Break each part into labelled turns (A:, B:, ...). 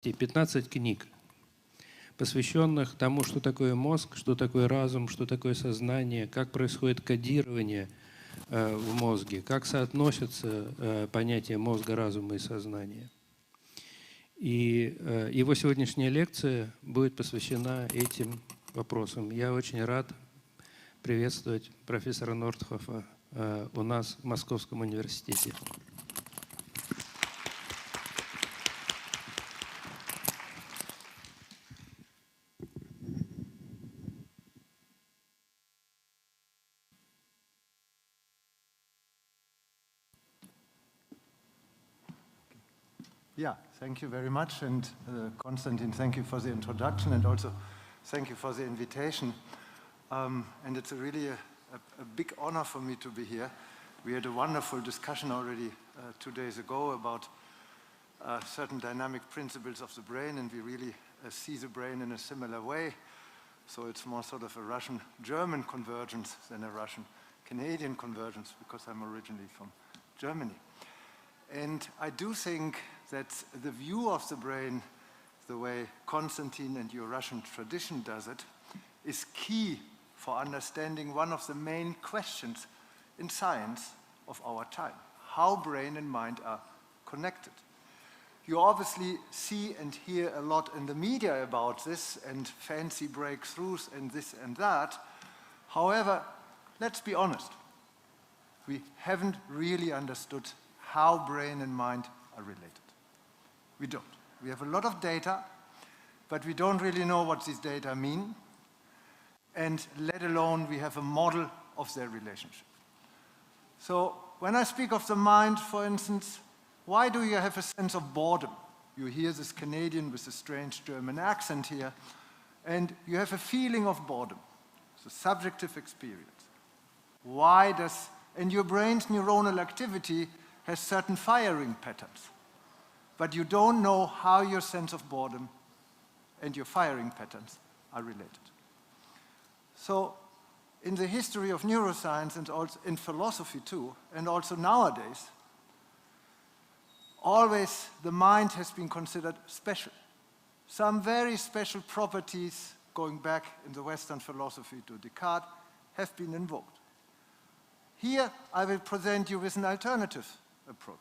A: 15 книг, посвященных тому, что такое мозг, что такое разум, что такое сознание, как происходит кодирование в мозге, как соотносятся понятия мозга, разума и сознания. И его сегодняшняя лекция будет посвящена этим вопросам. Я очень рад приветствовать профессора Нортхофа у нас в Московском университете.
B: Yeah, thank you very much, and Konstantin, thank you for the introduction, and also thank you for the invitation. And it's really a big honor for me to be here. We had a wonderful discussion already 2 days ago about certain dynamic principles of the brain, and we really see the brain in a similar way. So it's more sort of a Russian-German convergence than a Russian-Canadian convergence, because I'm originally from Germany. And I do think that the view of the brain, the way Konstantin and your Russian tradition does it, is key for understanding one of the main questions in science of our time: how brain and mind are connected. You obviously see and hear a lot in the media about this and fancy breakthroughs and this and that. However, let's be honest, we haven't really understood how brain and mind are related. We don't. We have a lot of data, but we don't really know what these data mean, and let alone we have a model of their relationship. So when I speak of the mind, for instance, why do you have a sense of boredom? You hear this Canadian with a strange German accent here, and you have a feeling of boredom. It's a subjective experience. Why does, and your brain's neuronal activity has certain firing patterns, but you don't know how your sense of boredom and your firing patterns are related. So in the history of neuroscience, and also in philosophy too, and also nowadays, always the mind has been considered special. Some very special properties, going back in the Western philosophy to Descartes, have been invoked. Here I will present you with an alternative approach.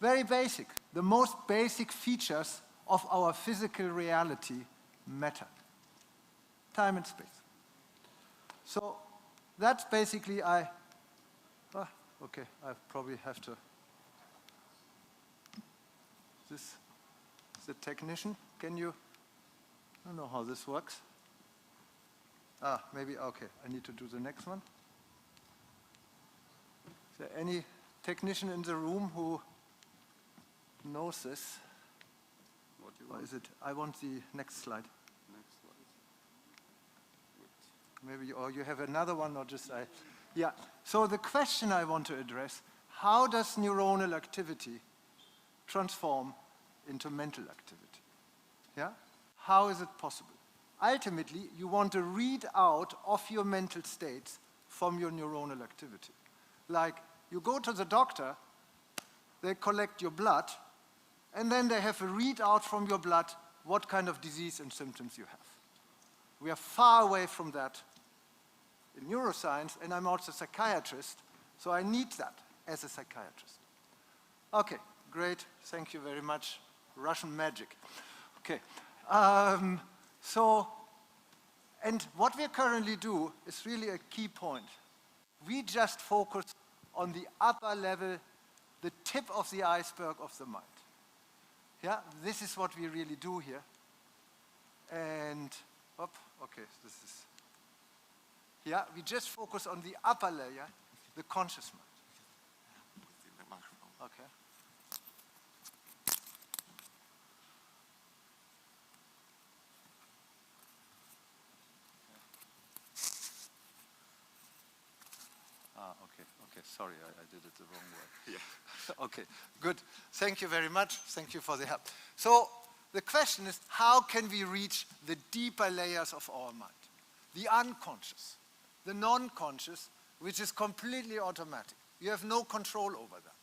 B: Very basic. The most basic features of our physical reality matter: time and space. So that's basically okay, I probably have to. This is the technician. Can you? I don't know how this works. Maybe, okay, I need to do the next one. Is there any technician in the room who knows this?
C: What do you
B: Or
C: want?
B: is it? I want the next slide.
C: Next slide.
B: Maybe, or you have another one, or just I. Yeah. So the question I want to address: how does neuronal activity transform into mental activity? Yeah. How is it possible? Ultimately, you want to read out of your mental states from your neuronal activity. Like, you go to the doctor, they collect your blood, and then they have a readout from your blood what kind of disease and symptoms you have. We are far away from that in neuroscience, and I'm also a psychiatrist, so I need that as a psychiatrist. Okay, great, thank you very much. Russian magic. Okay, and what we currently do is really a key point. We just focus on the upper level, the tip of the iceberg of the mind. Yeah, this is what we really do here. And, okay, this is, yeah, we just focus on the upper layer, the conscious mind. Okay. Okay, sorry, I did it the wrong way. Yeah. Okay, good. Thank you very much. Thank you for the help. So the question is, how can we reach the deeper layers of our mind? The unconscious, the non-conscious, which is completely automatic. You have no control over that.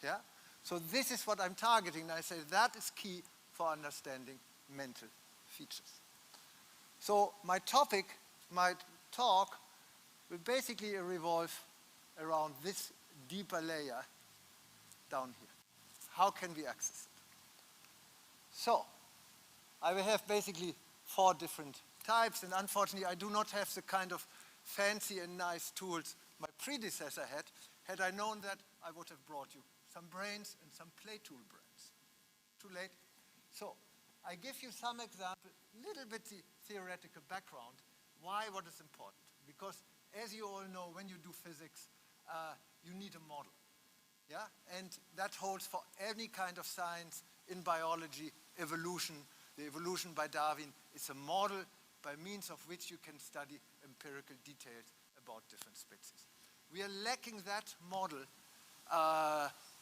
B: Yeah? So this is what I'm targeting. I say that is key for understanding mental features. So my topic, my talk, will basically revolve around this deeper layer down here. How can we access it? So I will have basically 4 different types, and unfortunately I do not have the kind of fancy and nice tools my predecessor had. Had I known that, I would have brought you some brains and some play tool brains. Too late? So I give you some example, little bit the theoretical background, why what is important. Because as you all know, when you do physics, you need a model. Yeah? And that holds for any kind of science in biology, evolution. The evolution by Darwin is a model by means of which you can study empirical details about different species. We are lacking that model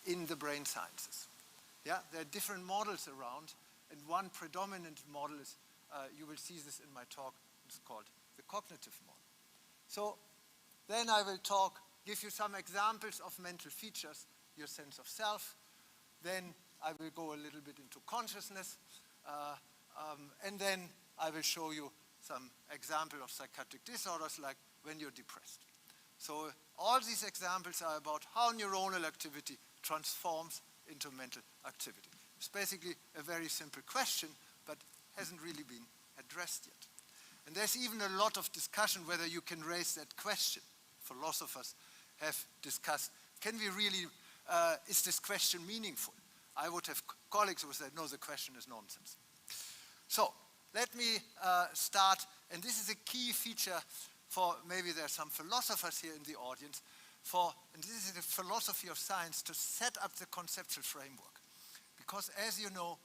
B: in the brain sciences. Yeah? There are different models around, and one predominant model is, you will see this in my talk, it's called the cognitive model. So then I will give you some examples of mental features, your sense of self. Then I will go a little bit into consciousness, and then I will show you some example of psychiatric disorders, like when you're depressed. So all these examples are about how neuronal activity transforms into mental activity. It's basically a very simple question, but hasn't really been addressed yet. And there's even a lot of discussion whether you can raise that question. Philosophers have discussed, can we really, is this question meaningful? I would have colleagues who said, no, the question is nonsense. So let me start, and this is a key feature for, maybe there are some philosophers here in the audience, and this is the philosophy of science, to set up the conceptual framework. Because as you know,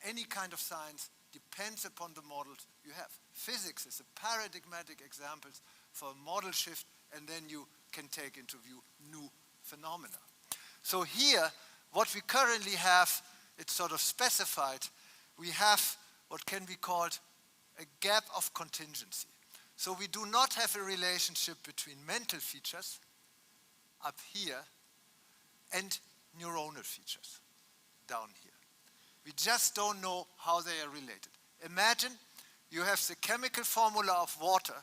B: any kind of science depends upon the models you have. Physics is a paradigmatic example for a model shift, and then you can take into view new phenomena. So here, what we currently have, it's sort of specified, we have what can be called a gap of contingency. So we do not have a relationship between mental features up here and neuronal features down here. We just don't know how they are related. Imagine you have the chemical formula of water,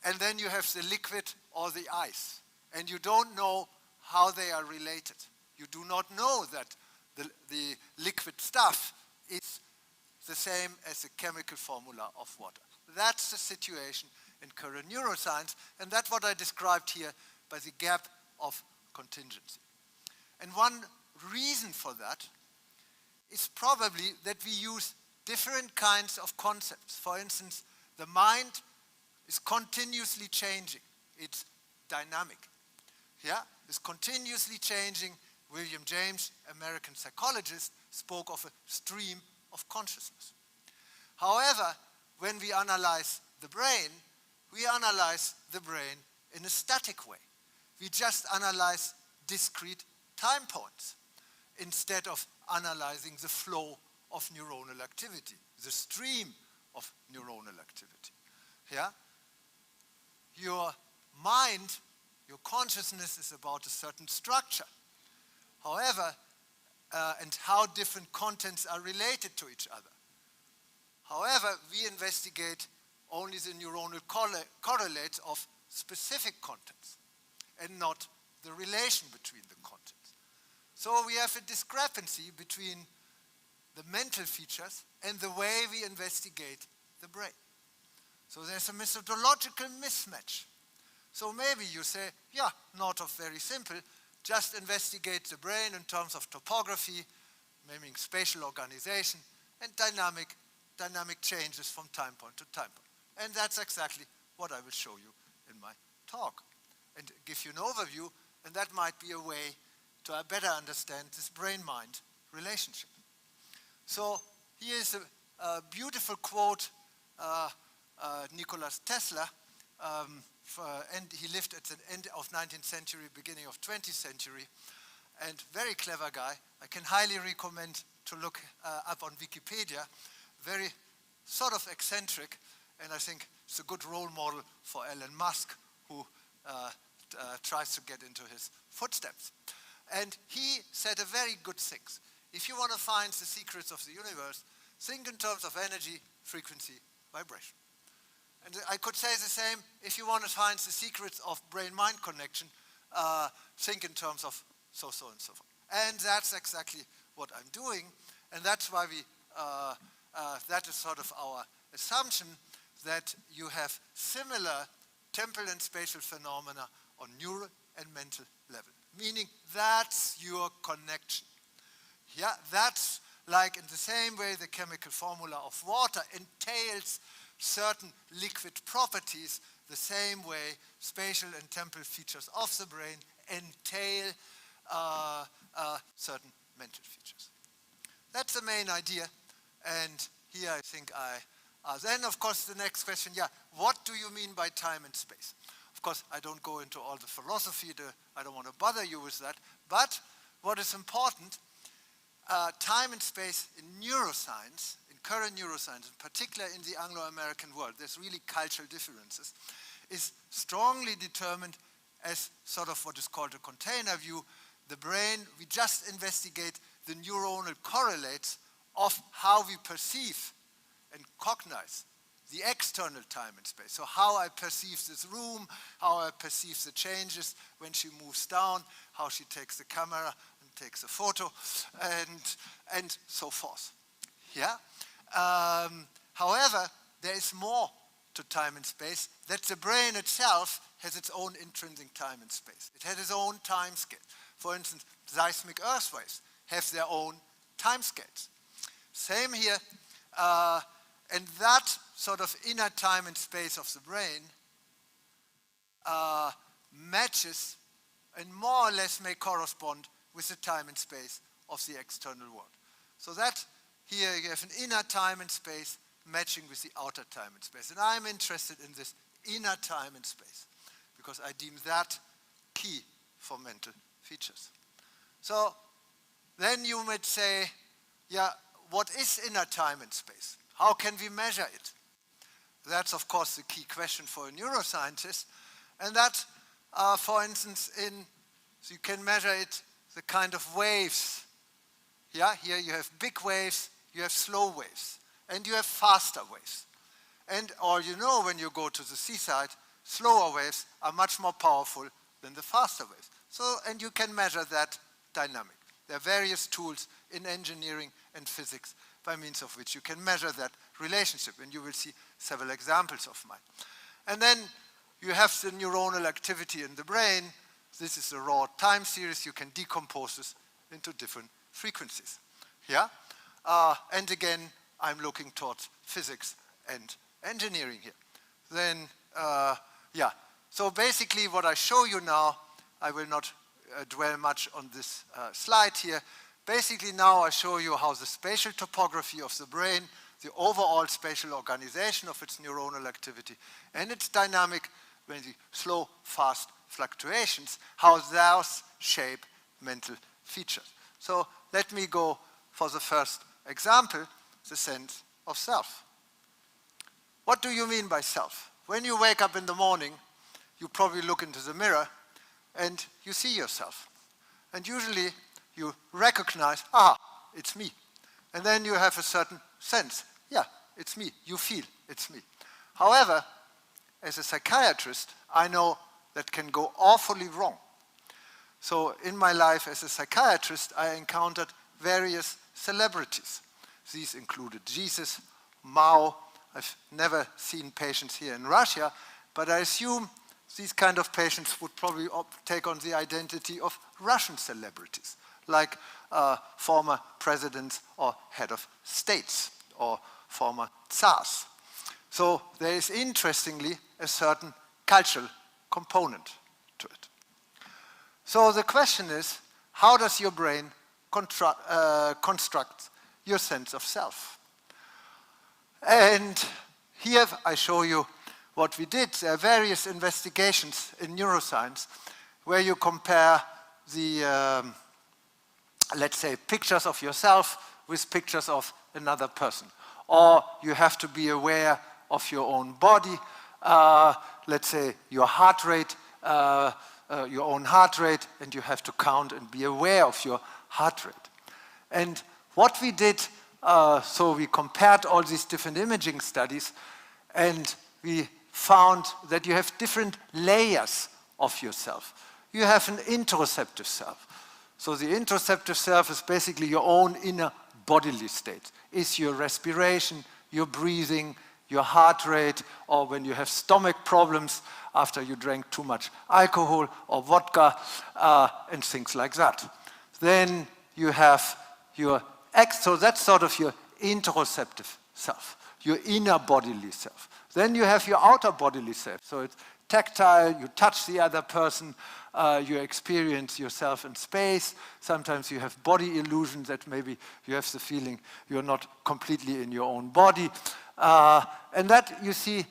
B: and then you have the liquid or the ice, and you don't know how they are related. You do not know that the liquid stuff is the same as the chemical formula of water. That's the situation in current neuroscience, and that's what I described here by the gap of contingency. And one reason for that is probably that we use different kinds of concepts. For instance, the mind is continuously changing. It's dynamic. Yeah? It's continuously changing. William James, American psychologist, spoke of a stream of consciousness. However, when we analyze the brain in a static way. We just analyze discrete time points instead of analyzing the flow of neuronal activity, the stream of neuronal activity. Yeah? Your mind, your consciousness is about a certain structure. However, and how different contents are related to each other. However, we investigate only the neuronal correlates of specific contents and not the relation between the contents. So we have a discrepancy between the mental features and the way we investigate the brain. So there's a methodological mismatch. So maybe you say, yeah, not of very simple, just investigate the brain in terms of topography, meaning spatial organization, and dynamic changes from time point to time point. And that's exactly what I will show you in my talk and give you an overview, and that might be a way to better understand this brain-mind relationship. So here is a beautiful quote, Nicolas Tesla, and he lived at the end of 19th century, beginning of 20th century, and very clever guy. I can highly recommend to look up on Wikipedia. Very sort of eccentric, and I think it's a good role model for Elon Musk, who tries to get into his footsteps. And he said a very good thing. if you want to find the secrets of the universe, think in terms of energy, frequency, vibration. And I could say the same, if you want to find the secrets of brain-mind connection, think in terms of so-so and so forth. And that's exactly what I'm doing, and that's why that is sort of our assumption, that you have similar temporal and spatial phenomena on neural and mental level, meaning that's your connection. Yeah, that's like in the same way the chemical formula of water entails certain liquid properties, the same way spatial and temporal features of the brain entail certain mental features. That's the main idea, and here I think then of course the next question, yeah, what do you mean by time and space? Of course, I don't go into all the philosophy, I don't want to bother you with that, but what is important, time and space in neuroscience, in current neuroscience, in particular in the Anglo-American world, there's really cultural differences, is strongly determined as sort of what is called a container view. The brain, we just investigate the neuronal correlates of how we perceive and cognize the external time and space. So how I perceive this room, how I perceive the changes when she moves down, how she takes the camera and takes a photo, and so forth. Yeah. However, there is more to time and space, that the brain itself has its own intrinsic time and space. It has its own time scale. For instance, seismic earth waves have their own time scales. Same here, and that sort of inner time and space of the brain matches and more or less may correspond with the time and space of the external world. So that here you have an inner time and space matching with the outer time and space. And I'm interested in this inner time and space because I deem that key for mental features. So then you might say, yeah, what is inner time and space? How can we measure it? That's, of course, the key question for a neuroscientist. And that, for instance, so you can measure it, the kind of waves. Yeah, here you have big waves, you have slow waves, and you have faster waves. And or you know, when you go to the seaside, slower waves are much more powerful than the faster waves. So, and you can measure that dynamic. There are various tools in engineering and physics by means of which you can measure that relationship, and you will see several examples of mine. And then you have the neuronal activity in the brain. This is a raw time series. You can decompose this into different frequencies. Yeah? And again, I'm looking towards physics and engineering here. Then, yeah. So basically what I show you now, I will not dwell much on this slide here. Basically now I show you how the spatial topography of the brain, the overall spatial organization of its neuronal activity and its dynamic, when the slow, fast fluctuations, how those shape mental features. So let me go for the first example, the sense of self. What do you mean by self? When you wake up in the morning, you probably look into the mirror and you see yourself. And usually you recognize, it's me. And then you have a certain sense, yeah, it's me. You feel it's me. However, as a psychiatrist, I know that can go awfully wrong. So in my life as a psychiatrist, I encountered various celebrities. These included Jesus, Mao. I've never seen patients here in Russia, but I assume these kind of patients would probably take on the identity of Russian celebrities, like former presidents or head of states or former tsars. So there is, interestingly, a certain cultural component to it. So the question is, how does your brain construct your sense of self? And here I show you what we did. There are various investigations in neuroscience where you compare the, let's say, pictures of yourself with pictures of another person. Or you have to be aware of your own body, let's say your heart rate, your own heart rate, and you have to count and be aware of your heart rate. And what we did, so we compared all these different imaging studies, and we found that you have different layers of yourself. You have an interoceptive self. So the interoceptive self is basically your own inner bodily state. Is your respiration, your breathing, your heart rate, or when you have stomach problems after you drank too much alcohol or vodka, and things like that. Then you have your so that's sort of your interoceptive self, your inner bodily self. Then you have your outer bodily self. So it's tactile, you touch the other person, you experience yourself in space. Sometimes you have body illusions that maybe you have the feeling you're not completely in your own body. And that, you see,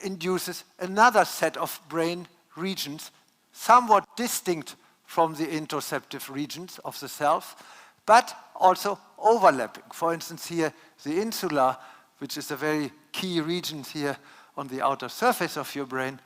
B: induces another set of brain regions, somewhat distinct from the interoceptive regions of the self, but also overlapping. For instance, here, the insula, which is a very key region here on the outer surface of your brain,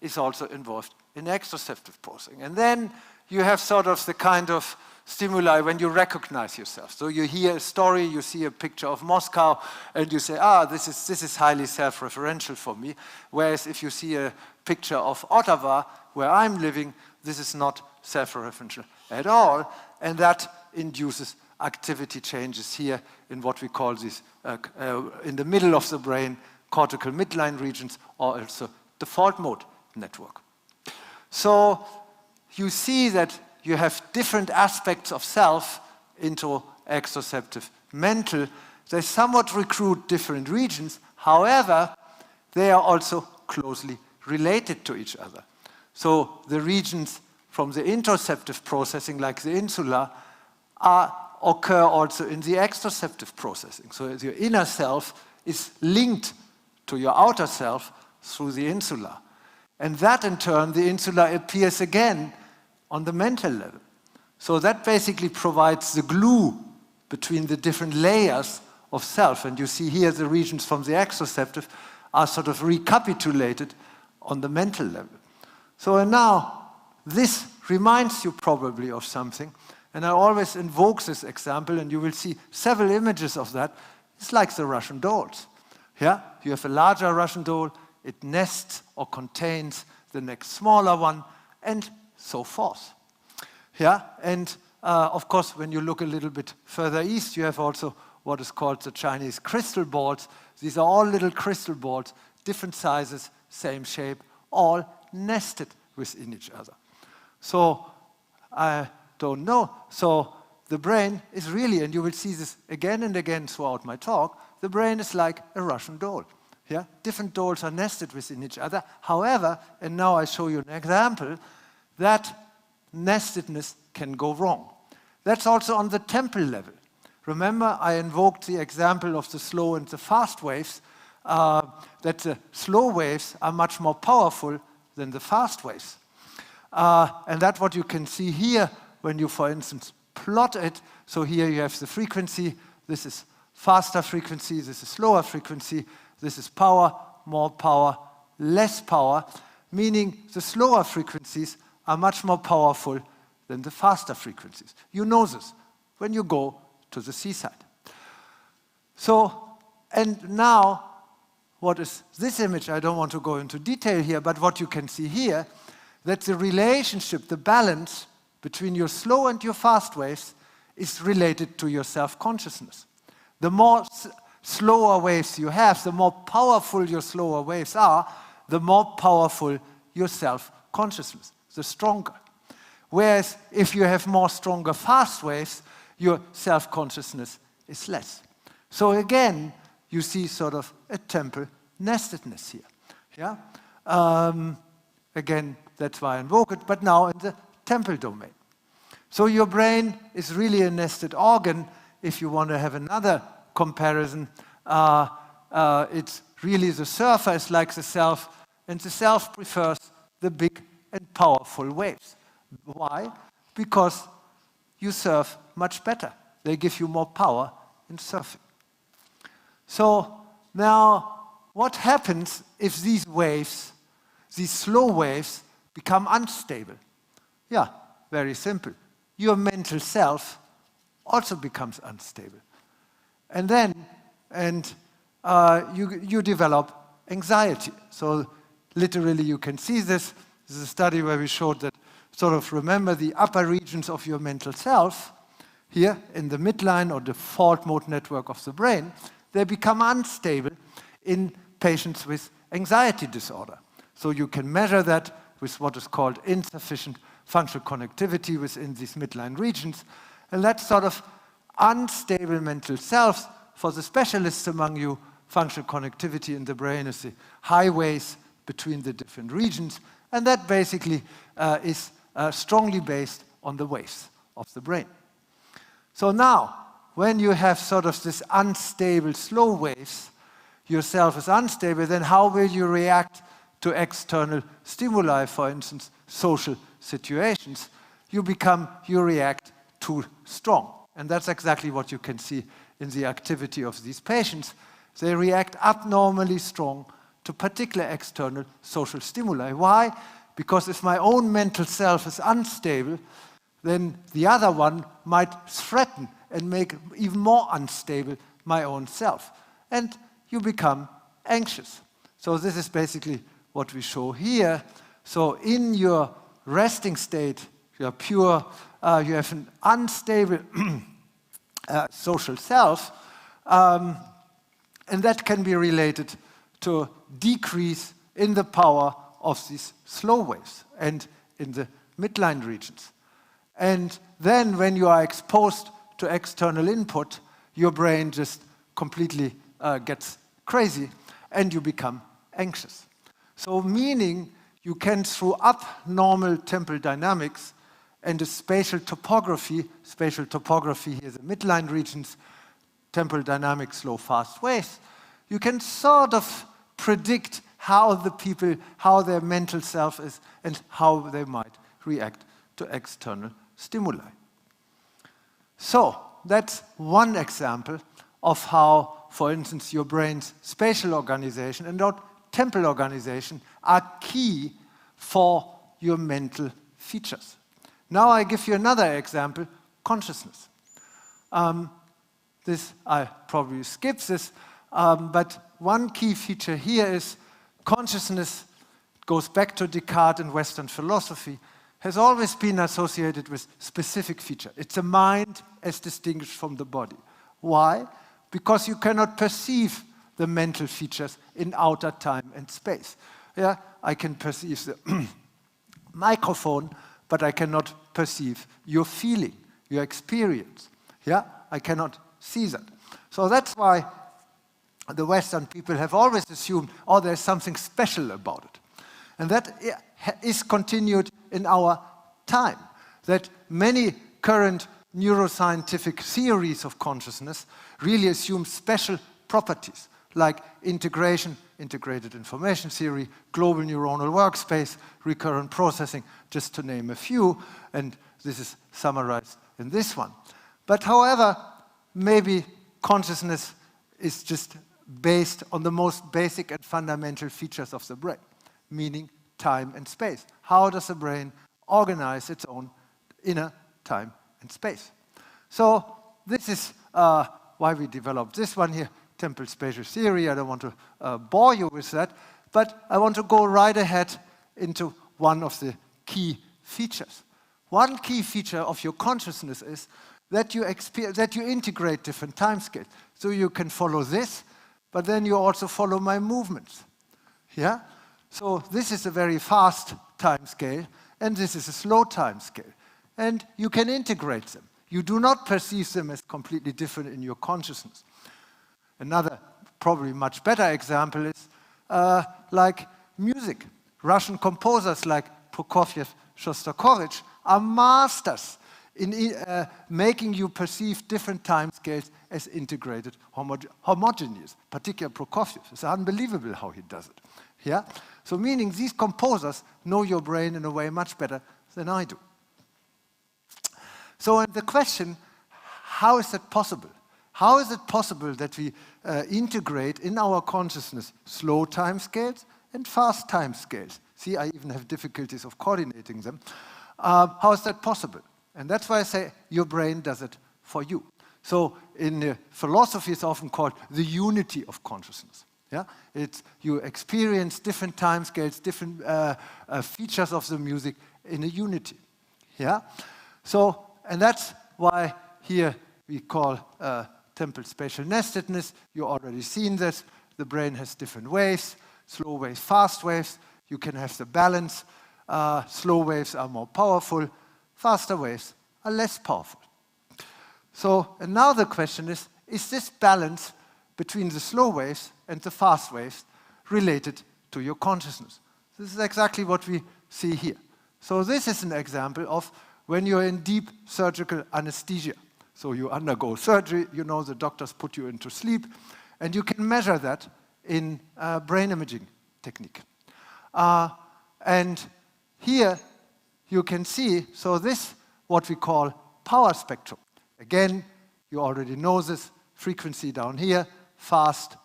B: is also involved in extroceptive processing. And then you have sort of the kind of stimuli when you recognize yourself. So you hear a story, you see a picture of Moscow, and you say, this is highly self-referential for me. Whereas if you see a picture of Ottawa, where I'm living, this is not self-referential at all, and that induces activity changes here in what we call these, in the middle of the brain, cortical midline regions, or also default mode network. So you see that you have different aspects of self, into extroceptive, mental. They somewhat recruit different regions. However, they are also closely related to each other. So the regions from the interoceptive processing, like the insula, occur also in the extroceptive processing. So your inner self is linked to your outer self through the insula. And that, in turn, the insula appears again on the mental level. So that basically provides the glue between the different layers of self. And you see here the regions from the extroceptive are sort of recapitulated on the mental level. So and now, this reminds you probably of something. And I always invoke this example, and you will see several images of that. It's like the Russian dolls. Yeah? You have a larger Russian doll, it nests or contains the next smaller one, and so forth. Yeah? And of course, when you look a little bit further east, you have also what is called the Chinese crystal balls. These are all little crystal balls, different sizes, same shape, all nested within each other. So I don't know. So the brain is really, and you will see this again and again throughout my talk, the brain is like a Russian doll. Yeah? Different dolls are nested within each other. However, and now I show you an example, that nestedness can go wrong. That's also on the temporal level. Remember, I invoked the example of the slow and the fast waves, that the slow waves are much more powerful than the fast waves. And that's what you can see here when you, for instance, plot it. So here you have the frequency. This is faster frequency. This is slower frequency. This is power, more power, less power, meaning the slower frequencies are much more powerful than the faster frequencies. You know this when you go to the seaside. So, and now, what is this image? I don't want to go into detail here, but what you can see here, that the relationship, the balance between your slow and your fast waves is related to your self-consciousness. The more slower waves you have, the more powerful your slower waves are, the more powerful your self-consciousness, the stronger. Whereas if you have more stronger fast waves, your self-consciousness is less. So again, you see sort of a temporal nestedness here. Yeah? Again, that's why I invoke it, but now in the temporal domain. So your brain is really a nested organ. If you want to have another comparison, it's really the surfer is like the self, and the self prefers the big and powerful waves. Why? Because you surf much better. They give you more power in surfing. So now, what happens if these waves, these slow waves, become unstable? Yeah, very simple. Your mental self also becomes unstable. And then you develop anxiety. So literally you can see this. This is a study where we showed that, sort of, remember the upper regions of your mental self, here in the midline or the fault mode network of the brain, they become unstable in patients with anxiety disorder. So you can measure that with what is called insufficient functional connectivity within these midline regions. And that sort of unstable mental selves, for the specialists among you, functional connectivity in the brain is the highways between the different regions. And that basically is strongly based on the waves of the brain. So now, when you have sort of this unstable slow waves, yourself is unstable, then how will you react to external stimuli, for instance, social situations? You react too strong. And that's exactly what you can see in the activity of these patients. They react abnormally strong to particular external social stimuli. Why? Because if my own mental self is unstable, then the other one might threaten and make even more unstable my own self. And you become anxious. So this is basically what we show here. So in your resting state, you're pure, you have an unstable social self, and that can be related to decrease in the power of these slow waves and in the midline regions. And then when you are exposed to external input, your brain just completely gets crazy and you become anxious. So meaning you can, through abnormal temporal dynamics and a spatial topography here, the midline regions, temporal dynamics, slow, fast waves, you can sort of predict how the people, how their mental self is and how they might react to external stimuli. So that's one example of how, for instance, your brain's spatial organization and not temporal organization are key for your mental features. Now I give you another example, consciousness. I probably skip this, but one key feature here is consciousness, goes back to Descartes and Western philosophy, has always been associated with specific feature. It's a mind as distinguished from the body. Why? Because you cannot perceive the mental features in outer time and space. Yeah, I can perceive the microphone, but I cannot perceive your feeling, your experience. Yeah, I cannot see that. So that's why the Western people have always assumed, oh, there's something special about it. And that is continued in our time, that many current neuroscientific theories of consciousness really assume special properties, like integration, integrated information theory, global neuronal workspace, recurrent processing, just to name a few, and this is summarized in this one. But however, maybe consciousness is just based on the most basic and fundamental features of the brain, meaning time and space. How does the brain organize its own inner time and space? So this is why we developed this one here, temporal spatial theory. I don't want to bore you with that, but I want to go right ahead into one of the key features. One key feature of your consciousness is that you integrate different time scales. So you can follow this, but then you also follow my movements. Yeah? So this is a very fast time scale, and this is a slow time scale. And you can integrate them. You do not perceive them as completely different in your consciousness. Another, probably much better example is like music. Russian composers like Prokofiev, Shostakovich are masters in making you perceive different time scales as integrated, homogeneous. Particularly Prokofiev. It's unbelievable how he does it. Yeah? So meaning these composers know your brain in a way much better than I do. So the question, how is that possible? How is it possible that we integrate in our consciousness slow time scales and fast time scales? See, I even have difficulties of coordinating them. How is that possible? And that's why I say your brain does it for you. So in philosophy, it's often called the unity of consciousness. Yeah, you experience different timescales, different features of the music in a unity. Yeah, so and that's why here we call temporal spatial nestedness. You already seen this. The brain has different waves: slow waves, fast waves. You can have the balance. Slow waves are more powerful. Faster waves are less powerful. So, and now the question is this balance between the slow waves and the fast waves related to your consciousness? This is exactly what we see here. So this is an example of when you're in deep surgical anesthesia. So you undergo surgery, you know, the doctors put you into sleep, and you can measure that in brain imaging technique. And here you can see, so this what we call power spectrum. Again, you already know this frequency down here, fast,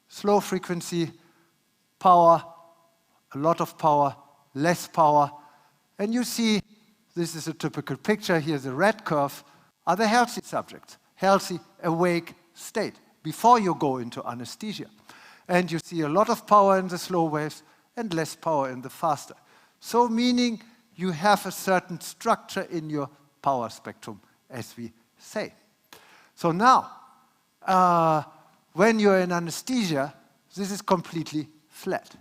B: slow frequency, power, a lot of power, less power. And you see, this is a typical picture. Here's a red curve. Are the healthy subjects, healthy, awake state, before you go into anesthesia. And you see a lot of power in the slow waves and less power in the faster. So meaning you have a certain structure in your power spectrum, as we say. So now, when you're in anesthesia, this is completely flat.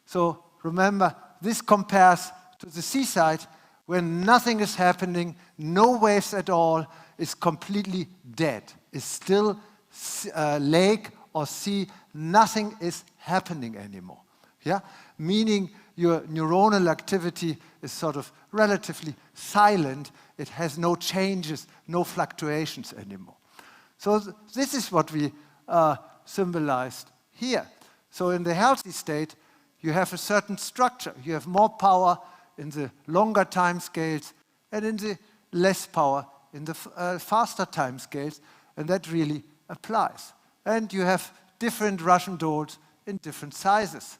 B: So remember, this compares to the seaside when nothing is happening, no waves at all, is completely dead. It's still lake or sea, nothing is happening anymore. Yeah? Meaning your neuronal activity is sort of relatively silent. It has no changes, no fluctuations anymore. So this is what we symbolized here. So in the healthy state, you have a certain structure. You have more power in the longer time scales and in the less power in the faster time scales, and that really applies. And you have different Russian dolls in different sizes.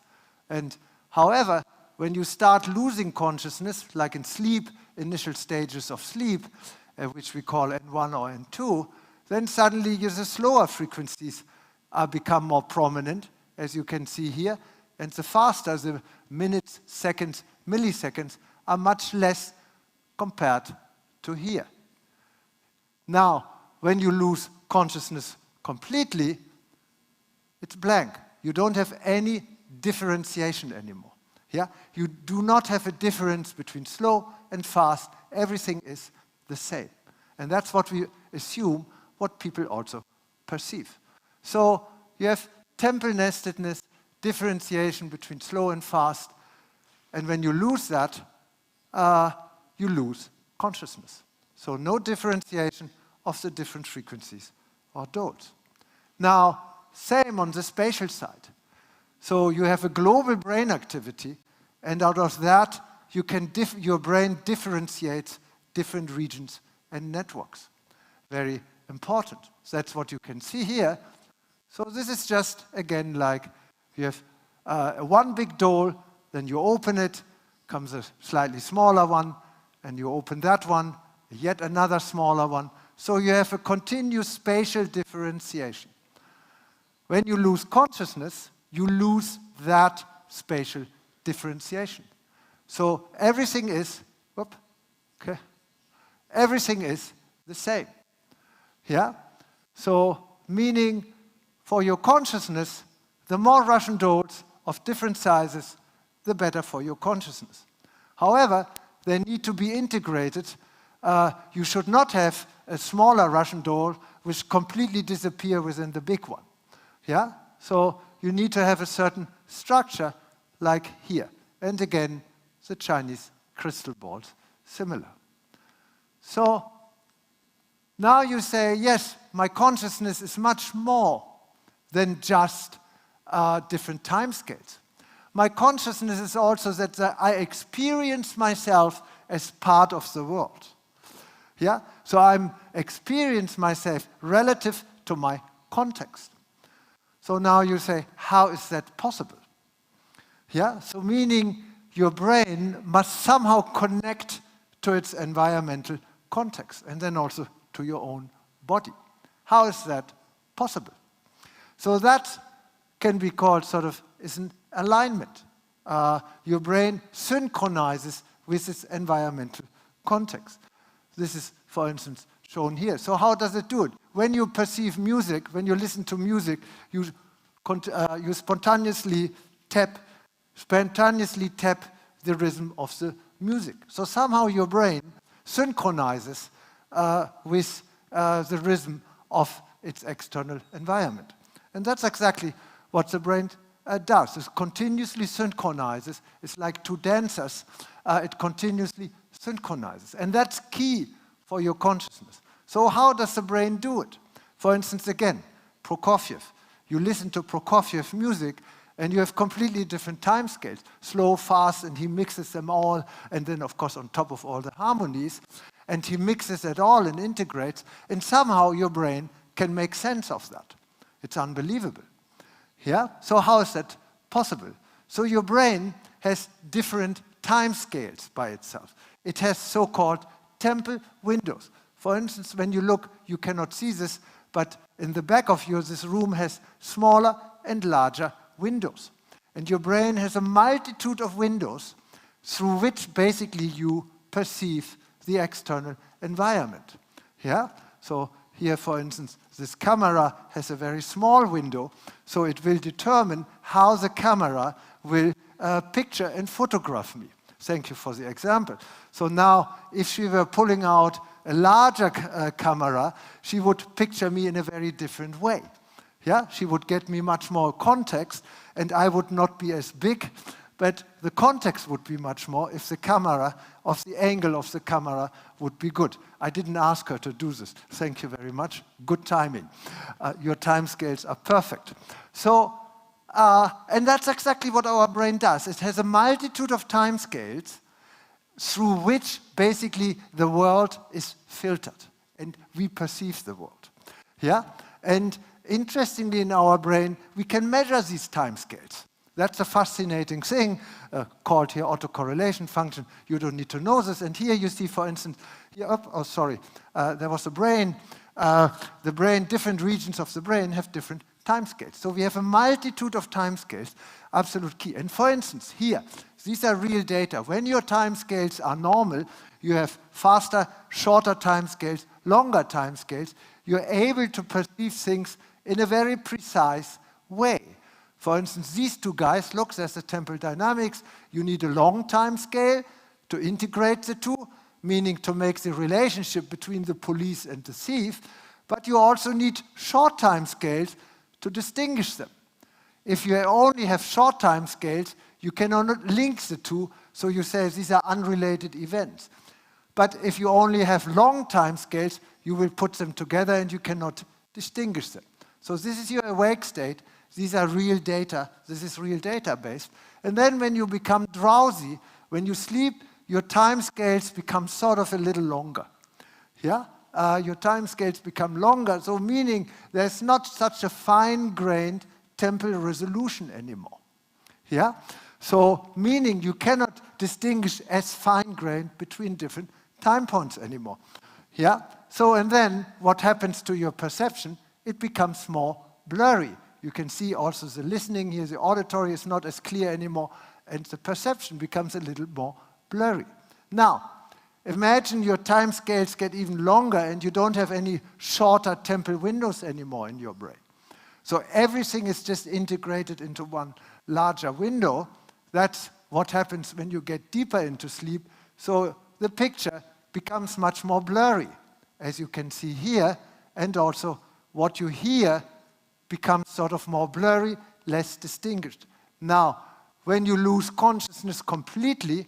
B: And however, when you start losing consciousness, like in sleep, initial stages of sleep, which we call N1 or N2, then suddenly the slower frequencies become more prominent, as you can see here, and the faster, the minutes, seconds, milliseconds, are much less compared to here. Now, when you lose consciousness completely, it's blank. You don't have any differentiation anymore. Yeah? You do not have a difference between slow and fast. Everything is the same. And that's what we assume, what people also perceive. So you have temporal nestedness, differentiation between slow and fast. And when you lose that, you lose consciousness. So no differentiation of the different frequencies or dots. Now, same on the spatial side. So you have a global brain activity, and out of that, you can your brain differentiates different regions and networks. Very important. That's what you can see here. So this is just, again, like you have one big doll, then you open it, comes a slightly smaller one, and you open that one, yet another smaller one. So you have a continuous spatial differentiation. When you lose consciousness, you lose that spatial differentiation. So everything is, everything is the same. Yeah? So meaning for your consciousness, the more Russian dolls of different sizes, the better for your consciousness. However, they need to be integrated. You should not have a smaller Russian doll which completely disappear within the big one. Yeah? So you need to have a certain structure like here. And again, the Chinese crystal balls, similar. So now you say, yes, my consciousness is much more than just different time scales. My consciousness is also that I experience myself as part of the world. Yeah? So I'm experience myself relative to my context. So now you say, how is that possible? Yeah? So meaning your brain must somehow connect to its environmental context and then also to your own body. How is that possible? So that can be called sort of is an alignment. Your brain synchronizes with its environmental context. This is, for instance, shown here. So how does it do it? When you perceive music, when you listen to music, you spontaneously tap the rhythm of the music. So somehow your brain synchronizes with the rhythm of its external environment. And that's exactly what the brain does. It continuously synchronizes. It's like two dancers. It continuously synchronizes. And that's key for your consciousness. So how does the brain do it? For instance, again, Prokofiev. You listen to Prokofiev music, and you have completely different time scales, slow, fast, and he mixes them all, and then, of course, on top of all the harmonies, and he mixes it all and integrates, and somehow your brain can make sense of that. It's unbelievable. Yeah? So how is that possible? So your brain has different time scales by itself. It has so-called temporal windows. For instance, when you look, you cannot see this, but in the back of you, this room has smaller and larger windows. And your brain has a multitude of windows through which basically you perceive the external environment. Yeah? So here, for instance, this camera has a very small window, so it will determine how the camera will picture and photograph me. Thank you for the example. So now, if she were pulling out a larger camera, she would picture me in a very different way. Yeah, she would get me much more context, and I would not be as big, but the context would be much more if the camera, of the angle of the camera would be good. I didn't ask her to do this. Thank you very much. Good timing. Your time scales are perfect. So, and that's exactly what our brain does. It has a multitude of time scales through which basically the world is filtered and we perceive the world. Yeah? And interestingly, in our brain, we can measure these time scales. That's a fascinating thing called here autocorrelation function. You don't need to know this. And here you see, for instance, here there was the brain. The brain, different regions of the brain have different time scales. So we have a multitude of time scales, absolute key. And for instance, here, these are real data. When your time scales are normal, you have faster, shorter time scales, longer time scales. You're able to perceive things in a very precise way. For instance, these two guys, look, there's the temporal dynamics. You need a long time scale to integrate the two, meaning to make the relationship between the police and the thief, but you also need short time scales to distinguish them. If you only have short time scales, you cannot link the two, so you say these are unrelated events. But if you only have long time scales, you will put them together and you cannot distinguish them. So this is your awake state. These are real data. This is real data based. And then when you become drowsy, when you sleep, your time scales become sort of a little longer. Yeah? Your time scales become longer, so meaning there's not such a fine-grained temporal resolution anymore. Yeah? So meaning you cannot distinguish as fine-grained between different time points anymore. Yeah? So and then what happens to your perception? It becomes more blurry. You can see also the listening here, the auditory is not as clear anymore, and the perception becomes a little more blurry. Now, imagine your time scales get even longer and you don't have any shorter temporal windows anymore in your brain. So everything is just integrated into one larger window. That's what happens when you get deeper into sleep. So the picture becomes much more blurry, as you can see here, and also what you hear becomes sort of more blurry, less distinguished. Now, when you lose consciousness completely,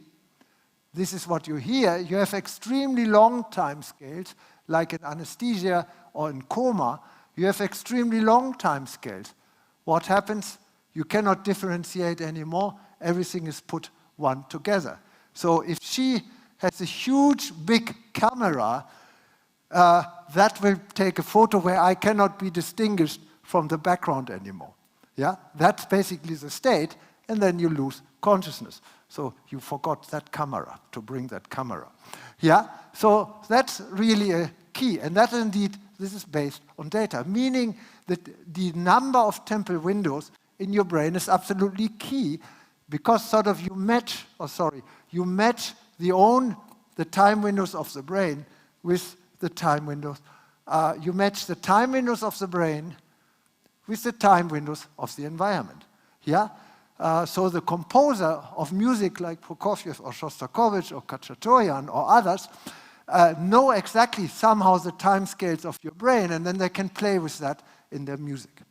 B: this is what you hear. You have extremely long time scales, like in anesthesia or in coma. You have extremely long time scales. What happens? You cannot differentiate anymore. Everything is put one together. So if she has a huge, big camera, that will take a photo where I cannot be distinguished from the background anymore. Yeah? That's basically the state, and then you lose consciousness. So you forgot that camera, to bring that camera. Yeah? So that's really a key. And that indeed, this is based on data, meaning that the number of temporal windows in your brain is absolutely key, because sort of you match the time windows of the brain with the time windows. You match the time windows of the brain with the time windows of the environment. Yeah? So the composer of music like Prokofiev or Shostakovich or Khachaturian or others know exactly somehow the time scales of your brain, and then they can play with that in their music.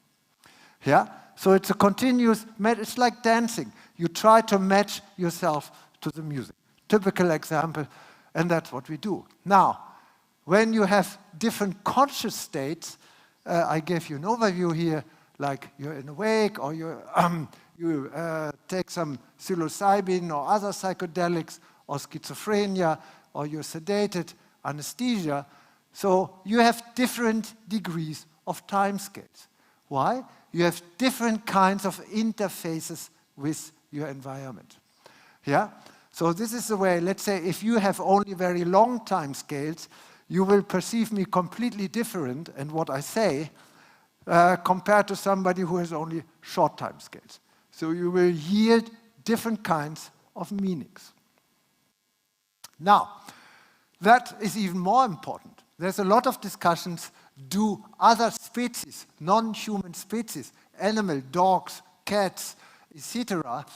B: Yeah? So it's a continuous, it's like dancing. You try to match yourself to the music. Typical example, and that's what we do. Now, when you have different conscious states, I gave you an overview here, like you're in awake, or you take some psilocybin or other psychedelics, or schizophrenia, or you're sedated, anesthesia. So you have different degrees of time scales. Why? You have different kinds of interfaces with your environment. Yeah? So this is the way, let's say, if you have only very long time scales, you will perceive me completely different and what I say compared to somebody who has only short time scales. So you will yield different kinds of meanings. Now, that is even more important. There's a lot of discussions, do other species, non-human species, animal, dogs, cats, etc.,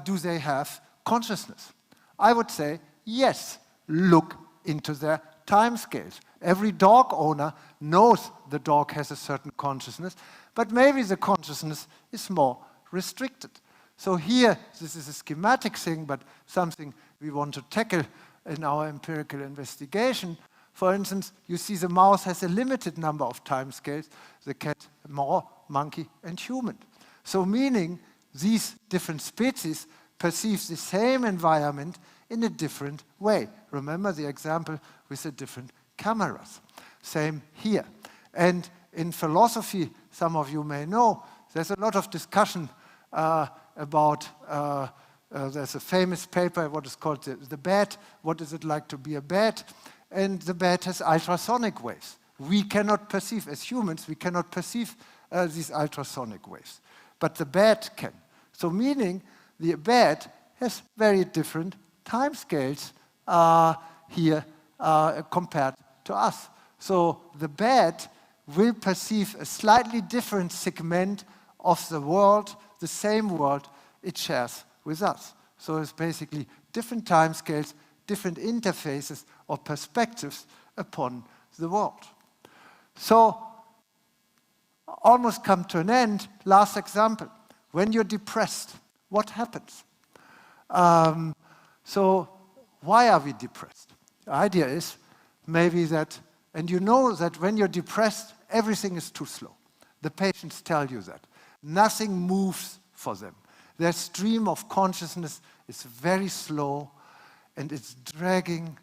B: do they have consciousness? I would say, yes, look into their time scales. Every dog owner knows the dog has a certain consciousness, but maybe the consciousness is more restricted. So here, this is a schematic thing, but something we want to tackle in our empirical investigation. For instance, you see the mouse has a limited number of time scales, the cat more, monkey, and human. So meaning these different species perceive the same environment in a different way. Remember the example with the different cameras. Same here. And in philosophy, some of you may know, there's a lot of discussion about, there's a famous paper, what is called the bat. What is it like to be a bat? And the bat has ultrasonic waves. We cannot perceive, as humans, we cannot perceive these ultrasonic waves. But the bat can. So meaning the bat has very different time scales here compared to us. So the bat will perceive a slightly different segment of the world, the same world it shares with us. So it's basically different time scales, different interfaces or perspectives upon the world. So, almost come to an end. Last example. When you're depressed, what happens? So, why are we depressed? The idea is maybe that, and you know that when you're depressed, everything is too slow. The patients tell you that. Nothing moves for them. Their stream of consciousness is very slow, and it's dragging,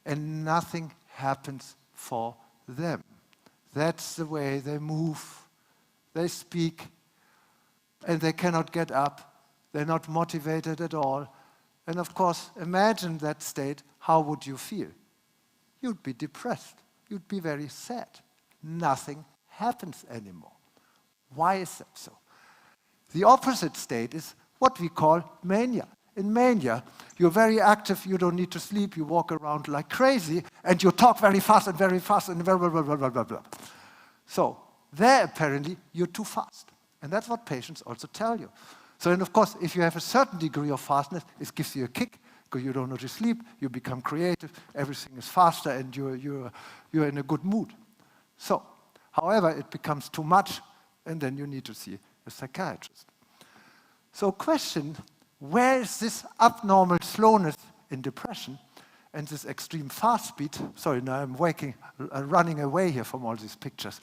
B: and nothing happens for them. That's the way they move, they speak, and they cannot get up. They're not motivated at all. And of course, imagine that state, how would you feel? You'd be depressed. You'd be very sad. Nothing happens anymore. Why is that so? The opposite state is what we call mania. In mania, you're very active, you don't need to sleep, you walk around like crazy, and you talk very fast and blah, blah, blah, blah, blah, blah, blah. So, there apparently, you're too fast. And that's what patients also tell you. So, and of course, if you have a certain degree of fastness, it gives you a kick, because you don't know to sleep, you become creative, everything is faster, and you're in a good mood. So, however, it becomes too much, and then you need to see a psychiatrist. So, question, where is this abnormal slowness in depression and this extreme fast speed? Sorry, now I'm running away here from all these pictures.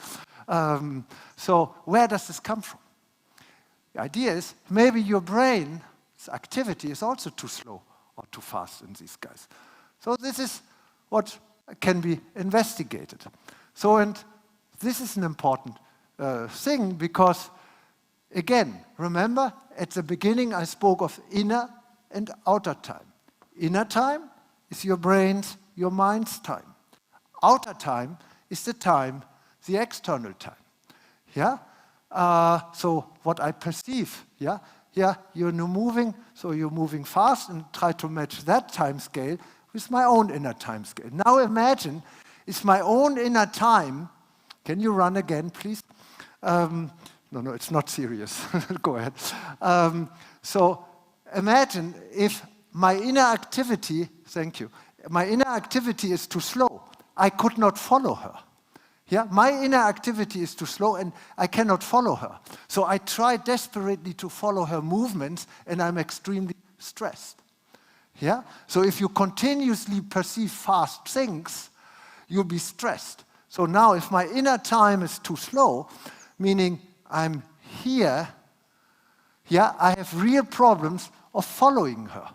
B: So where does this come from? The idea is maybe your brain's activity is also too slow or too fast in these guys. So this is what can be investigated. So, and this is an important thing because, again, remember, at the beginning I spoke of inner and outer time. Inner time is your brain's, your mind's time. outer time is the external time. Yeah? So what I perceive, yeah? Yeah, you're moving, so you're moving fast and try to match that time scale with my own inner time scale. Now imagine, it's my own inner time. Can you run again, please? No, it's not serious. Go ahead. So imagine if my inner activity, thank you, my inner activity is too slow. I could not follow her. Yeah, my inner activity is too slow and I cannot follow her. So I try desperately to follow her movements and I'm extremely stressed. Yeah? So if you continuously perceive fast things, you'll be stressed. So now if my inner time is too slow, meaning I'm here, yeah, I have real problems of following her.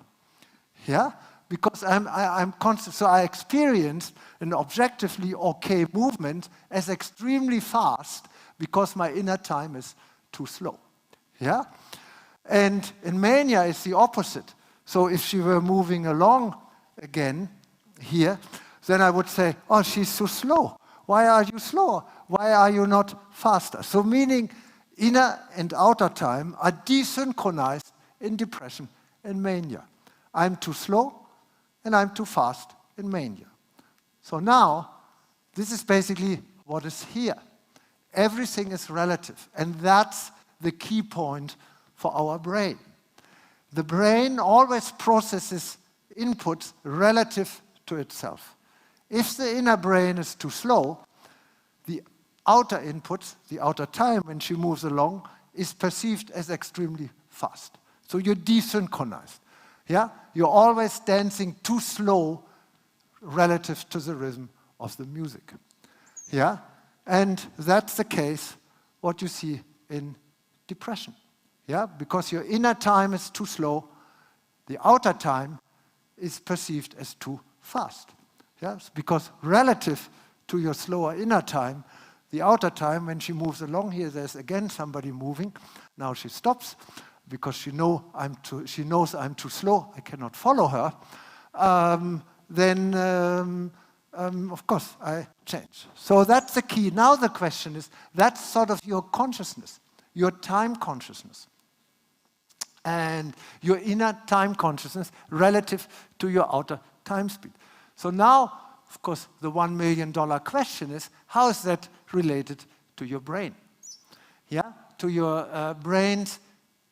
B: Yeah? Because I'm constant, so I experience an objectively okay movement as extremely fast because my inner time is too slow. Yeah? And in mania, it's the opposite. So if she were moving along again here, then I would say, oh, she's too slow. Why are you slower? Why are you not faster? So meaning inner and outer time are desynchronized in depression and mania. I'm too slow and I'm too fast in mania. So now, this is basically what is here. Everything is relative, and that's the key point for our brain. The brain always processes inputs relative to itself. If the inner brain is too slow, the outer inputs, the outer time when she moves along, is perceived as extremely fast. So you're desynchronized. Yeah? You're always dancing too slow relative to the rhythm of the music. Yeah? And that's the case, what you see in depression. Yeah? Because your inner time is too slow, the outer time is perceived as too fast. Yeah? Because relative to your slower inner time, the outer time, when she moves along here, there's again somebody moving. Now she stops because she knows I'm too slow, I cannot follow her. Then, of course, I change. So that's the key. Now the question is, that's sort of your consciousness, your time consciousness, and your inner time consciousness relative to your outer time speed. So now, of course, the $1 million question is, how is that related to your brain? Yeah, to your brain's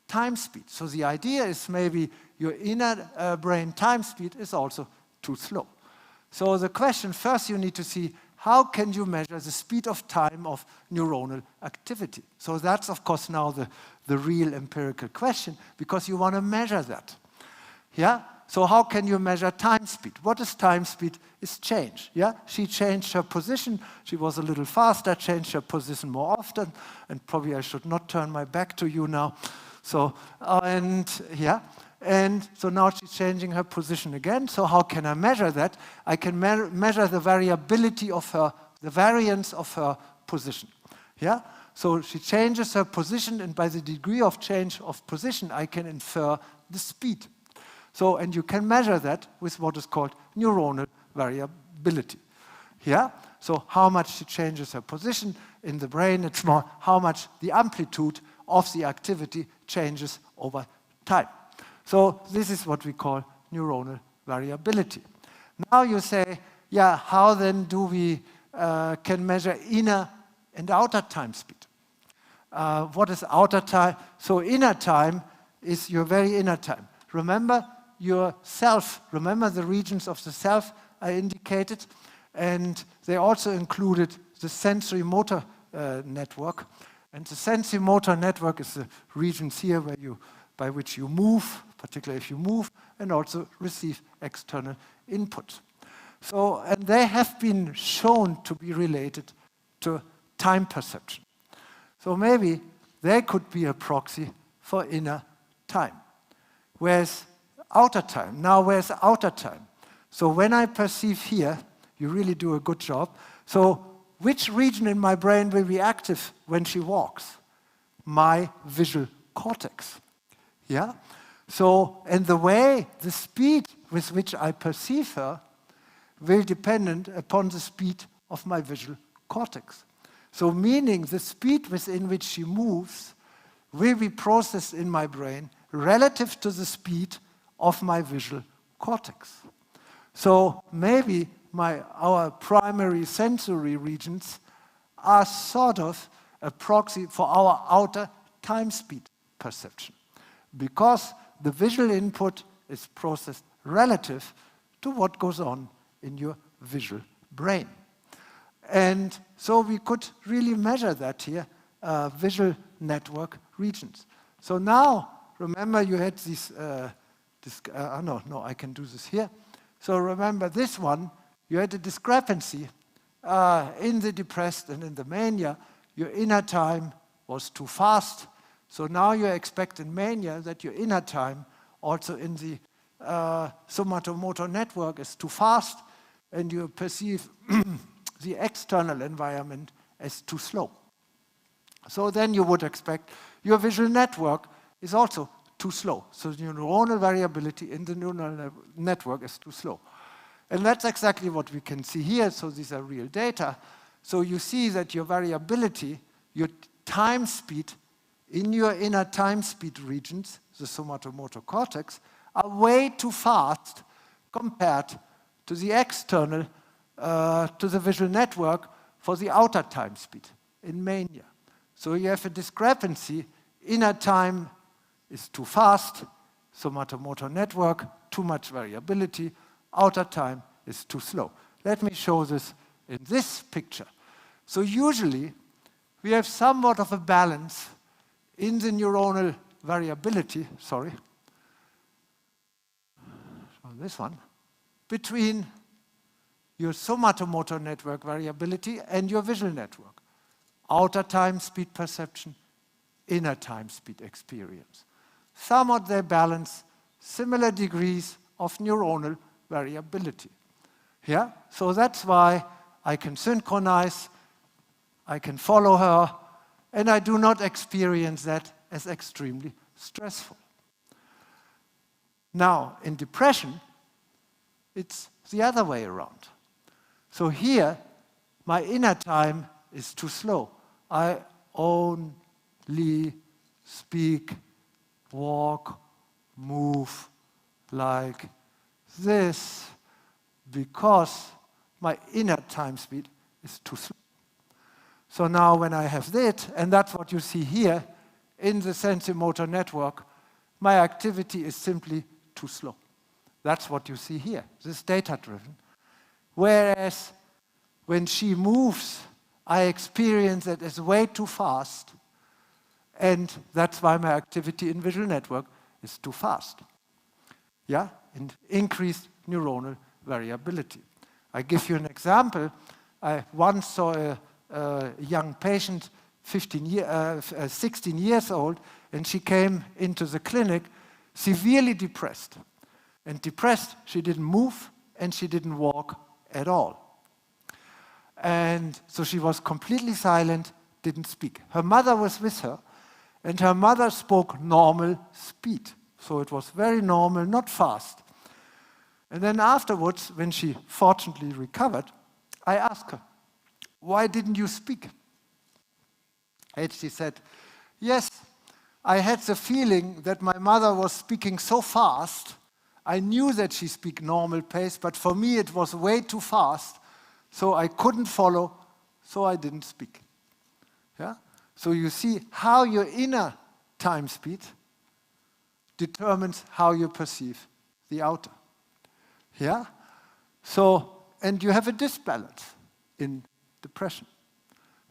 B: time speed. So the idea is maybe your inner brain time speed is also too slow. So the question, first you need to see, how can you measure the speed of time of neuronal activity? So that's, of course, now the real empirical question, because you want to measure that. Yeah? So how can you measure time speed? What is time speed? It's change. Yeah? She changed her position. She was a little faster, changed her position more often. And probably I should not turn my back to you now. So, and so now she's changing her position again. So how can I measure that? I can measure the variability of her, the variance of her position. Yeah? So she changes her position, and by the degree of change of position, I can infer the speed. So, and you can measure that with what is called neuronal variability. Yeah? So how much she changes her position in the brain, it's more how much the amplitude of the activity changes over time. So this is what we call neuronal variability. Now you say, yeah, how then do we can measure inner and outer time speed? What is outer time? So inner time is your very inner time. Remember your self. Remember the regions of the self I indicated? And they also included the sensory motor network. And the sensory motor network is the regions here where by which you move, particularly if you move, and also receive external input. So, and they have been shown to be related to time perception. So maybe they could be a proxy for inner time. Whereas outer time, now where's outer time? So when I perceive here, you really do a good job. So which region in my brain will be active when she walks? My visual cortex. Yeah? So, and the speed with which I perceive her will depend upon the speed of my visual cortex. So meaning the speed within which she moves will be processed in my brain relative to the speed of my visual cortex. So maybe our primary sensory regions are sort of a proxy for our outer time speed perception, because the visual input is processed relative to what goes on in your visual brain. And so we could really measure that here, visual network regions. So now, remember you had these, I can do this here. So remember this one, you had a discrepancy in the depressed and in the mania. Your inner time was too fast. So now you expect in mania that your inner time also in the somatomotor network is too fast, and you perceive the external environment as too slow. So then you would expect your visual network is also too slow. So the neuronal variability in the neural network is too slow. And that's exactly what we can see here. So these are real data. So you see that your variability, your time speed in your inner time speed regions, the somatomotor cortex, are way too fast compared to the external, to the visual network for the outer time speed in mania. So you have a discrepancy. Inner time is too fast, somatomotor network, too much variability. Outer time is too slow. Let me show this in this picture. So usually, we have somewhat of a balance in the neuronal variability, so this one, between your somatomotor network variability and your visual network. Outer time speed perception, inner time speed experience. Somewhat they balance similar degrees of neuronal variability. Yeah? So that's why I can synchronize, I can follow her, and I do not experience that as extremely stressful. Now, in depression, it's the other way around. So here, my inner time is too slow. I only speak, walk, move like this because my inner time speed is too slow. So now when I have that, and that's what you see here in the sensomotor network, my activity is simply too slow. That's what you see here. This is data-driven. Whereas when she moves, I experience it as way too fast, and that's why my activity in visual network is too fast. Yeah? And increased neuronal variability. I give you an example. I once saw a young patient, 16 years old, and she came into the clinic severely depressed. And depressed, she didn't move and she didn't walk at all. And so she was completely silent, didn't speak. Her mother was with her, and her mother spoke normal speed. So it was very normal, not fast. And then afterwards, when she fortunately recovered, I asked her, "Why didn't you speak?" And she said, "Yes, I had the feeling that my mother was speaking so fast. I knew that she speak normal pace, but for me it was way too fast, so I couldn't follow, so I didn't speak." Yeah? So you see how your inner time speed determines how you perceive the outer. Yeah? So, and you have a disbalance in depression.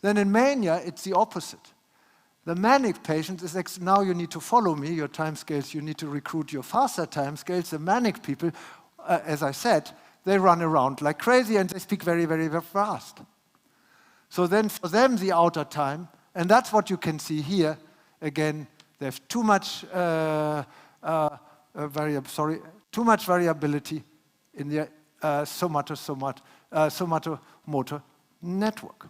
B: Then in mania, it's the opposite. The manic patient is, now you need to follow me, your time scales, you need to recruit your faster time scales. The manic people, as I said, they run around like crazy and they speak very, very, very fast. So then for them, the outer time, and that's what you can see here, again, they have too much variability in the somatomotor network.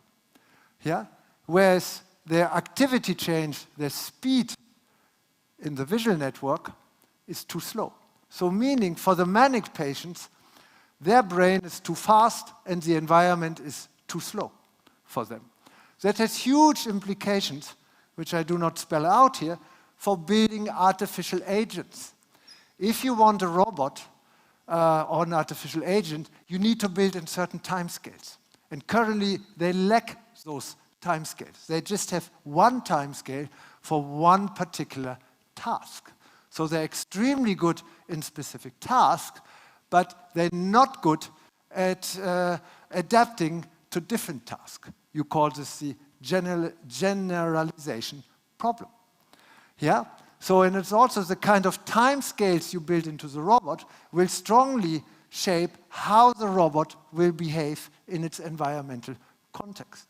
B: Yeah? Whereas their activity change, their speed in the visual network is too slow. So meaning for the manic patients, Their brain is too fast and the environment is too slow for them. That has huge implications, which I do not spell out here, for building artificial agents. If you want a robot or an artificial agent, you need to build in certain timescales. And currently, they lack those timescales. They just have one timescale for one particular task. So they're extremely good in specific tasks, but they're not good at adapting to different tasks. You call this the generalization problem. Yeah? So, and it's also the kind of timescales you build into the robot will strongly shape how the robot will behave in its environmental context.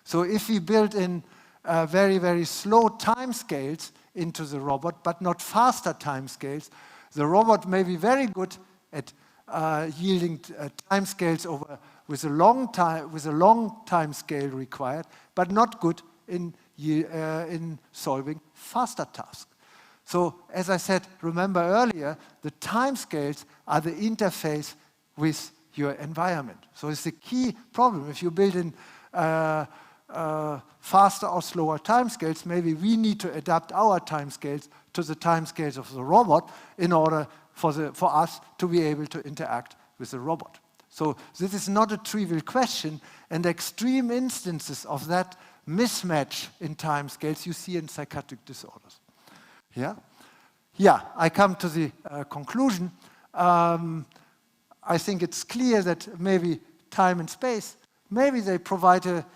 B: So if we build in very, very slow timescales into the robot, but not faster timescales, the robot may be very good at yielding timescales over with a long time scale required, but not good in solving faster tasks. So, as I said, remember earlier, the timescales are the interface with your environment. So it's the key problem. If you build in faster or slower timescales, maybe we need to adapt our timescales to the timescales of the robot in order for us to be able to interact with the robot. So this is not a trivial question, and extreme instances of that mismatch in timescales you see in psychiatric disorders. Yeah? Yeah, I come to the conclusion. I think it's clear that maybe time and space, maybe they provide a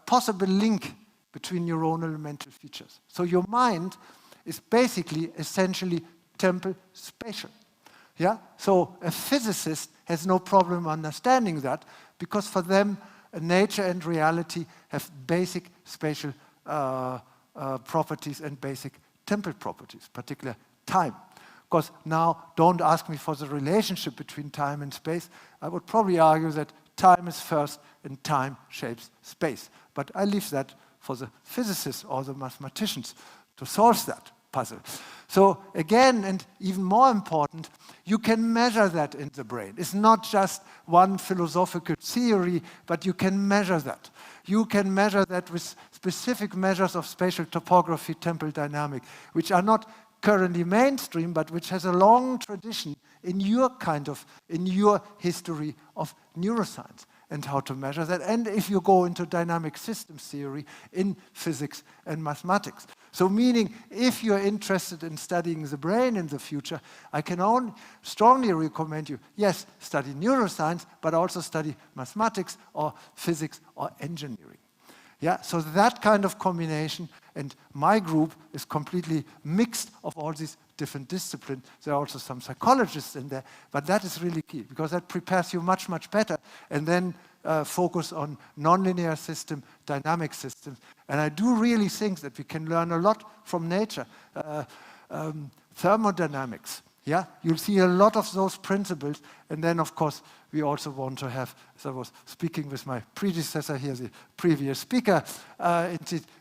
B: possible link between neuronal and mental features. So your mind is basically, essentially, temporal spatial. Yeah? So a physicist has no problem understanding that, because for them, nature and reality have basic spatial properties and basic temporal properties, particularly time. Of course, now don't ask me for the relationship between time and space. I would probably argue that time is first and time shapes space. But I leave that for the physicists or the mathematicians to solve that puzzle. So again, and even more important, you can measure that in the brain. It's not just one philosophical theory, but you can measure that. You can measure that with specific measures of spatial topography, temporal dynamic, which are not currently mainstream, but which has a long tradition in your history of neuroscience and how to measure that. And if you go into dynamic systems theory in physics and mathematics. So meaning, if you're interested in studying the brain in the future, I can only strongly recommend you, yes, study neuroscience, but also study mathematics or physics or engineering. Yeah, so that kind of combination, and my group is completely mixed of all these different disciplines. There are also some psychologists in there, but that is really key, because that prepares you much, much better, and then focus on nonlinear system, dynamic systems. And I do really think that we can learn a lot from nature. Thermodynamics, yeah? You'll see a lot of those principles, and then, of course, we also want to have, as I was speaking with my predecessor here, the previous speaker,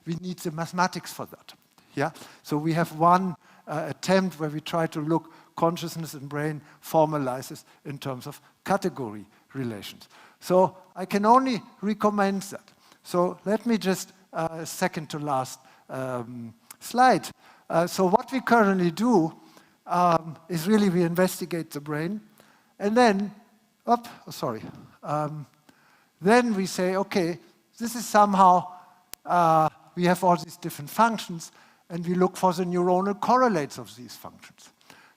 B: we need the mathematics for that. Yeah? So we have one attempt where we try to look consciousness and brain formalizes in terms of category relations. So I can only recommend that. So let me just, second to last slide. So what we currently do is really we investigate the brain, and then then we say, okay, this is somehow, we have all these different functions, and we look for the neuronal correlates of these functions.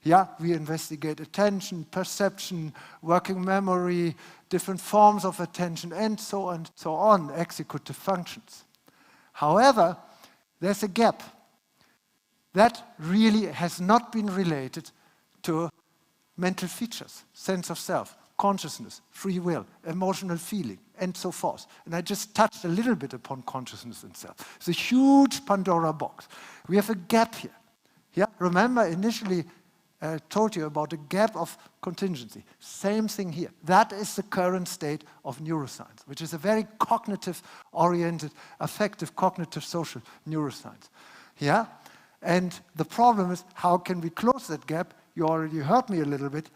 B: Yeah, we investigate attention, perception, working memory, different forms of attention, and so on, executive functions. However, there's a gap. That really has not been related to mental features, sense of self, consciousness, free will, emotional feeling, and so forth. And I just touched a little bit upon consciousness and self. It's a huge Pandora box. We have a gap here. Yeah, remember initially I told you about a gap of contingency. Same thing here. That is the current state of neuroscience, which is a very cognitive-oriented, affective, cognitive, social neuroscience. Yeah? And the problem is, how can we close that gap? You already heard me a little bit.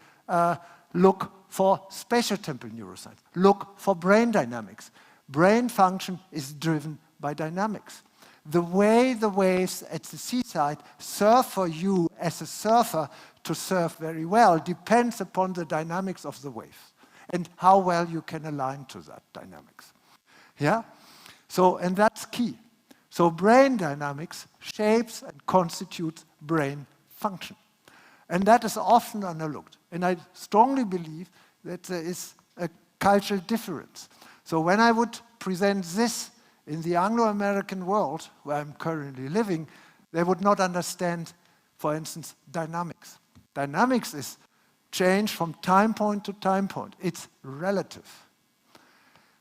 B: Look for spatial temporal neuroscience. Look for brain dynamics. Brain function is driven by dynamics. The way the waves at the seaside serve for you as a surfer to surf very well depends upon the dynamics of the waves and how well you can align to that dynamics. Yeah? So, and that's key. So brain dynamics shapes and constitutes brain function. And that is often overlooked. And I strongly believe that there is a cultural difference. So when I would present this in the Anglo-American world, where I'm currently living, they would not understand, for instance, dynamics. Dynamics is change from time point to time point. It's relative.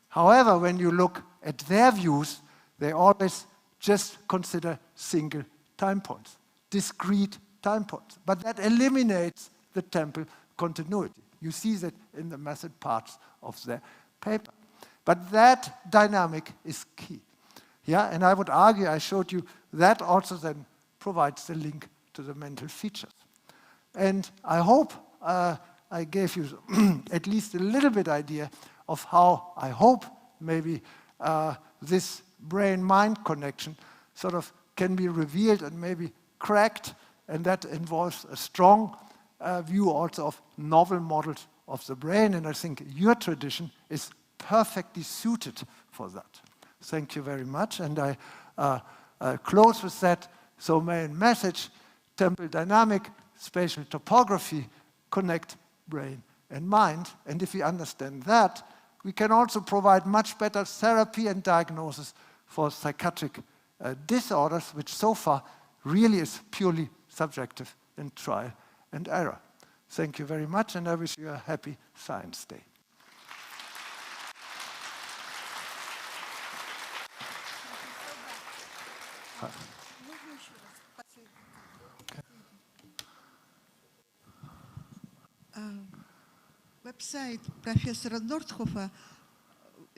B: However, when you look at their views, they always just consider single time points, discrete time points. But that eliminates the temporal continuity. You see that in the method parts of the paper. But that dynamic is key. Yeah, and I would argue, I showed you, that also then provides the link to the mental features. And I hope I gave you at least a little bit idea of how I hope maybe this brain-mind connection sort of can be revealed and maybe cracked, and that involves a strong view also of novel models of the brain, and I think your tradition is perfectly suited for that. Thank you very much, and I close with that. So main message, temporal dynamic, spatial topography, connect brain and mind, and if we understand that, we can also provide much better therapy and diagnosis for psychiatric disorders, which so far really is purely subjective in trial and error. Thank you very much, and I wish you a happy Science Day.
D: Веб-сайт профессора Нортхофа,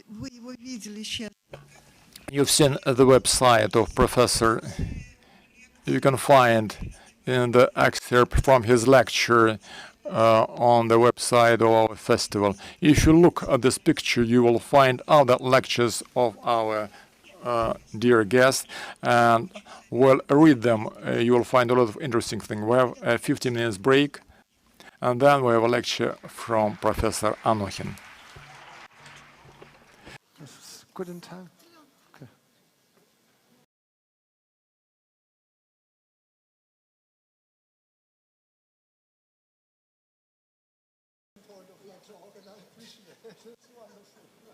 D: вы его видели сейчас.
E: You've seen the website of Professor. You can find in the excerpt from his lecture on the website of our festival. If you look at this picture, you will find other lectures of our dear guests, and we'll read them. You will find a lot of interesting things. We have a 15 minutes break, and then we have a lecture from Professor Anokhin.
B: This is good in time. Okay. Point of lecture organization. It's wonderful.